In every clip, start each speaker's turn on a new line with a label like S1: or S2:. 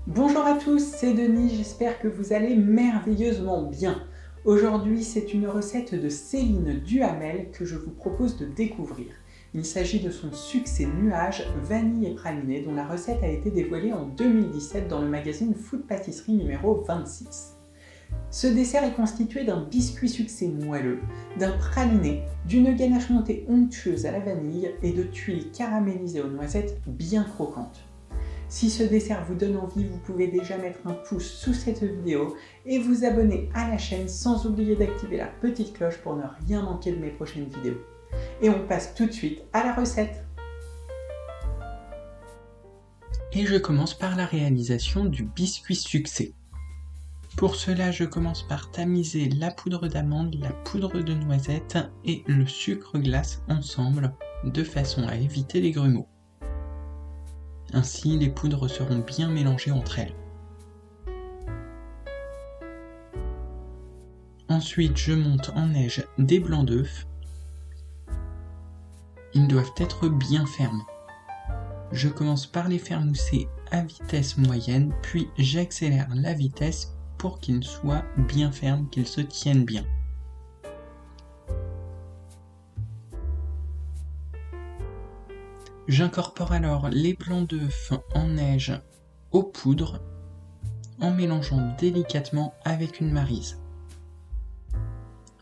S1: Bonjour à tous, c'est Denis, j'espère que vous allez merveilleusement bien. Aujourd'hui, c'est une recette de Céline Duhamel que je vous propose de découvrir. Il s'agit de son succès nuage vanille et praliné dont la recette a été dévoilée en 2017 dans le magazine Food Pâtisserie numéro 26. Ce dessert est constitué d'un biscuit succès moelleux, d'un praliné, d'une ganache montée onctueuse à la vanille et de tuiles caramélisées aux noisettes bien croquantes. Si ce dessert vous donne envie, vous pouvez déjà mettre un pouce sous cette vidéo et vous abonner à la chaîne sans oublier d'activer la petite cloche pour ne rien manquer de mes prochaines vidéos. Et on passe tout de suite à la recette. Et je commence par la réalisation du biscuit succès. Pour cela, je commence par tamiser la poudre d'amande, la poudre de noisette et le sucre glace ensemble, de façon à éviter les grumeaux. Ainsi, les poudres seront bien mélangées entre elles. Ensuite, je monte en neige des blancs d'œufs. Ils doivent être bien fermes. Je commence par les faire mousser à vitesse moyenne, puis j'accélère la vitesse pour qu'ils soient bien fermes, qu'ils se tiennent bien. J'incorpore alors les blancs d'œufs en neige aux poudres en mélangeant délicatement avec une maryse.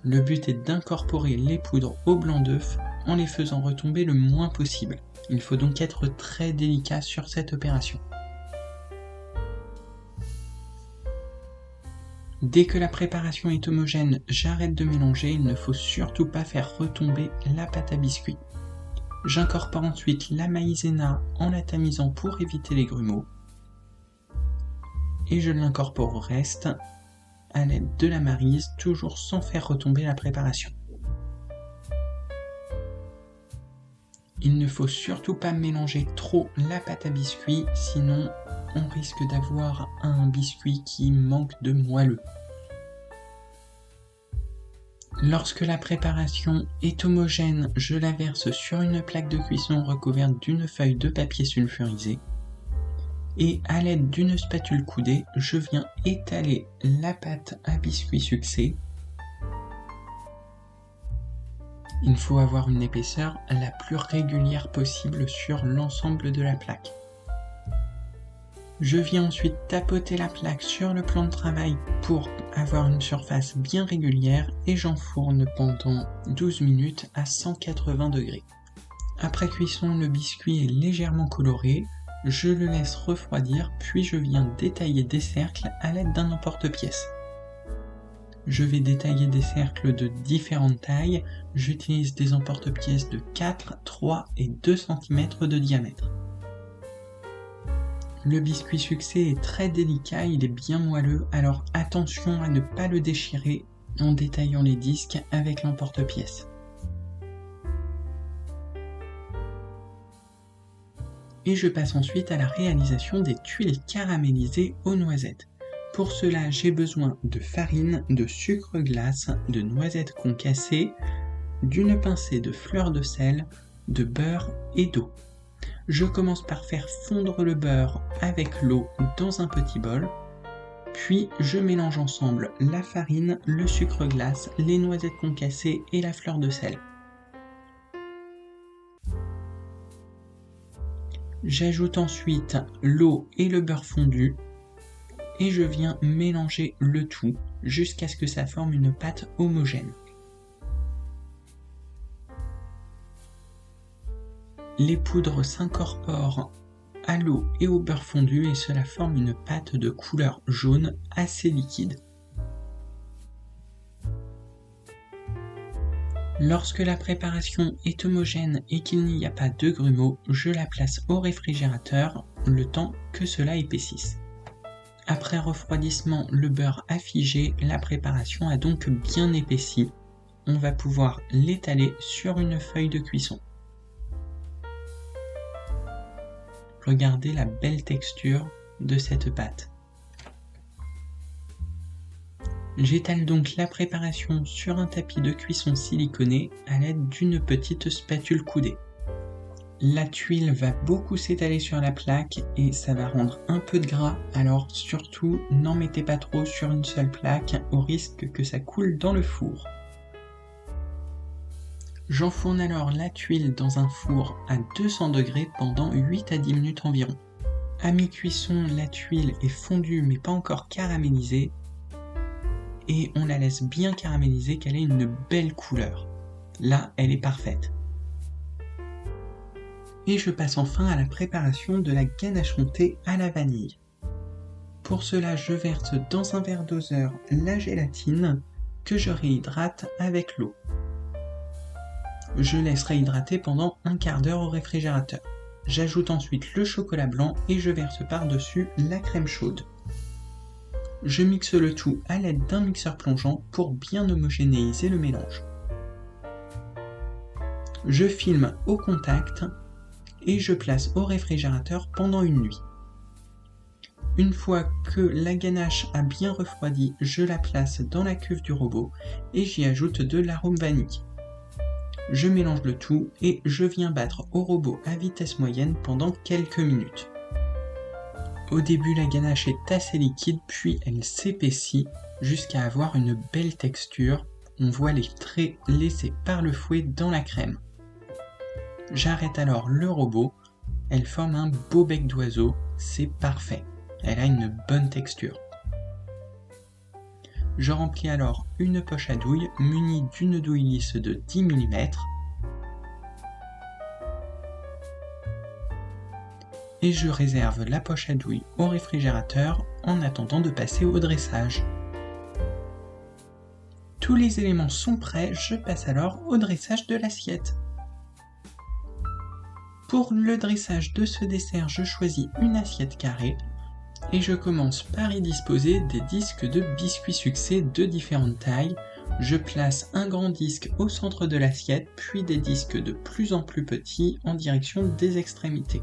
S1: Le but est d'incorporer les poudres aux blancs d'œufs en les faisant retomber le moins possible. Il faut donc être très délicat sur cette opération. Dès que la préparation est homogène, j'arrête de mélanger, il ne faut surtout pas faire retomber la pâte à biscuits. J'incorpore ensuite la maïzena en la tamisant pour éviter les grumeaux. Et je l'incorpore au reste à l'aide de la maryse, toujours sans faire retomber la préparation. Il ne faut surtout pas mélanger trop la pâte à biscuits, sinon on risque d'avoir un biscuit qui manque de moelleux. Lorsque la préparation est homogène, je la verse sur une plaque de cuisson recouverte d'une feuille de papier sulfurisé et à l'aide d'une spatule coudée, je viens étaler la pâte à biscuits succès. Il faut avoir une épaisseur la plus régulière possible sur l'ensemble de la plaque. Je viens ensuite tapoter la plaque sur le plan de travail pour avoir une surface bien régulière et j'enfourne pendant 12 minutes à 180 degrés. Après cuisson, le biscuit est légèrement coloré, je le laisse refroidir puis je viens détailler des cercles à l'aide d'un emporte-pièce. Je vais détailler des cercles de différentes tailles, j'utilise des emporte-pièces de 4, 3 et 2 cm de diamètre. Le biscuit succès est très délicat, il est bien moelleux, alors attention à ne pas le déchirer en détaillant les disques avec l'emporte-pièce. Et je passe ensuite à la réalisation des tuiles caramélisées aux noisettes. Pour cela, j'ai besoin de farine, de sucre glace, de noisettes concassées, d'une pincée de fleur de sel, de beurre et d'eau. Je commence par faire fondre le beurre avec l'eau dans un petit bol, puis je mélange ensemble la farine, le sucre glace, les noisettes concassées et la fleur de sel. J'ajoute ensuite l'eau et le beurre fondu et je viens mélanger le tout jusqu'à ce que ça forme une pâte homogène. Les poudres s'incorporent à l'eau et au beurre fondu et cela forme une pâte de couleur jaune assez liquide. Lorsque la préparation est homogène et qu'il n'y a pas de grumeaux, je la place au réfrigérateur le temps que cela épaississe. Après refroidissement, le beurre a figé, la préparation a donc bien épaissi. On va pouvoir l'étaler sur une feuille de cuisson. Regardez la belle texture de cette pâte. J'étale donc la préparation sur un tapis de cuisson siliconé à l'aide d'une petite spatule coudée. La tuile va beaucoup s'étaler sur la plaque et ça va rendre un peu de gras, alors surtout n'en mettez pas trop sur une seule plaque au risque que ça coule dans le four. J'enfourne alors la tuile dans un four à 200 degrés pendant 8 à 10 minutes environ. À mi-cuisson, la tuile est fondue mais pas encore caramélisée et on la laisse bien caraméliser qu'elle ait une belle couleur. Là, elle est parfaite. Et je passe enfin à la préparation de la ganache montée à la vanille. Pour cela, je verse dans un verre doseur la gélatine que je réhydrate avec l'eau. Je laisse réhydrater pendant un quart d'heure au réfrigérateur. J'ajoute ensuite le chocolat blanc et je verse par-dessus la crème chaude. Je mixe le tout à l'aide d'un mixeur plongeant pour bien homogénéiser le mélange. Je filme au contact et je place au réfrigérateur pendant une nuit. Une fois que la ganache a bien refroidi, je la place dans la cuve du robot et j'y ajoute de l'arôme vanille. Je mélange le tout et je viens battre au robot à vitesse moyenne pendant quelques minutes. Au début, la ganache est assez liquide, puis elle s'épaissit jusqu'à avoir une belle texture. On voit les traits laissés par le fouet dans la crème. J'arrête alors le robot, elle forme un beau bec d'oiseau, c'est parfait, elle a une bonne texture. Je remplis alors une poche à douille munie d'une douille lisse de 10 mm et je réserve la poche à douille au réfrigérateur en attendant de passer au dressage. Tous les éléments sont prêts, je passe alors au dressage de l'assiette. Pour le dressage de ce dessert, je choisis une assiette carrée et je commence par y disposer des disques de biscuits succès de différentes tailles. Je place un grand disque au centre de l'assiette, puis des disques de plus en plus petits en direction des extrémités.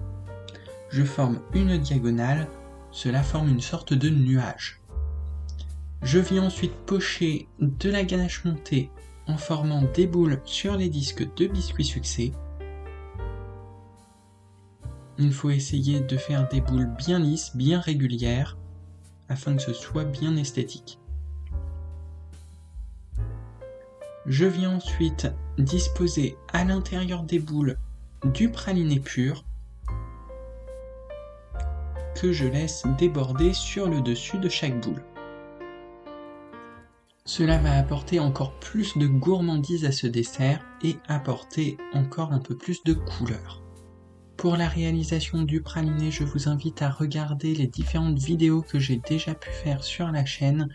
S1: Je forme une diagonale, cela forme une sorte de nuage. Je viens ensuite pocher de la ganache montée en formant des boules sur les disques de biscuits succès. Il faut essayer de faire des boules bien lisses, bien régulières, afin que ce soit bien esthétique. Je viens ensuite disposer à l'intérieur des boules du praliné pur que je laisse déborder sur le dessus de chaque boule. Cela va apporter encore plus de gourmandise à ce dessert et apporter encore un peu plus de couleur. Pour la réalisation du praliné, je vous invite à regarder les différentes vidéos que j'ai déjà pu faire sur la chaîne.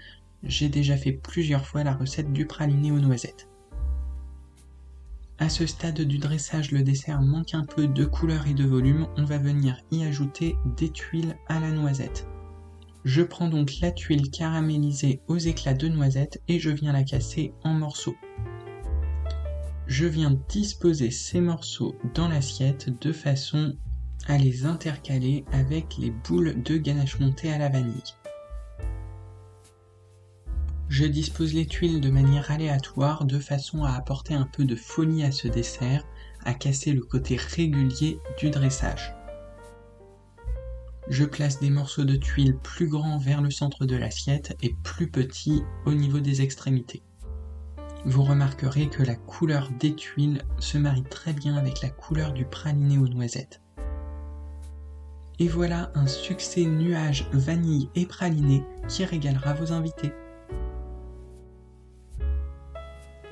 S1: J'ai déjà fait plusieurs fois la recette du praliné aux noisettes. À ce stade du dressage, le dessert manque un peu de couleur et de volume. On va venir y ajouter des tuiles à la noisette. Je prends donc la tuile caramélisée aux éclats de noisette et je viens la casser en morceaux. Je viens disposer ces morceaux dans l'assiette de façon à les intercaler avec les boules de ganache montée à la vanille. Je dispose les tuiles de manière aléatoire de façon à apporter un peu de folie à ce dessert, à casser le côté régulier du dressage. Je place des morceaux de tuiles plus grands vers le centre de l'assiette et plus petits au niveau des extrémités. Vous remarquerez que la couleur des tuiles se marie très bien avec la couleur du praliné aux noisettes. Et voilà un succès nuage vanille et praliné qui régalera vos invités.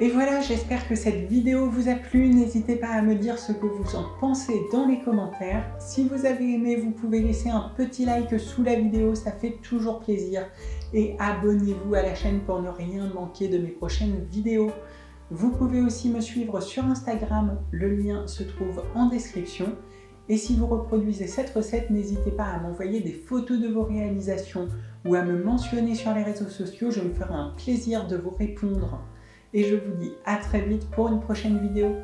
S1: Et voilà, j'espère que cette vidéo vous a plu. N'hésitez pas à me dire ce que vous en pensez dans les commentaires. Si vous avez aimé, vous pouvez laisser un petit like sous la vidéo, ça fait toujours plaisir. Et abonnez-vous à la chaîne pour ne rien manquer de mes prochaines vidéos. Vous pouvez aussi me suivre sur Instagram, le lien se trouve en description. Et si vous reproduisez cette recette, n'hésitez pas à m'envoyer des photos de vos réalisations ou à me mentionner sur les réseaux sociaux, je me ferai un plaisir de vous répondre. Et je vous dis à très vite pour une prochaine vidéo.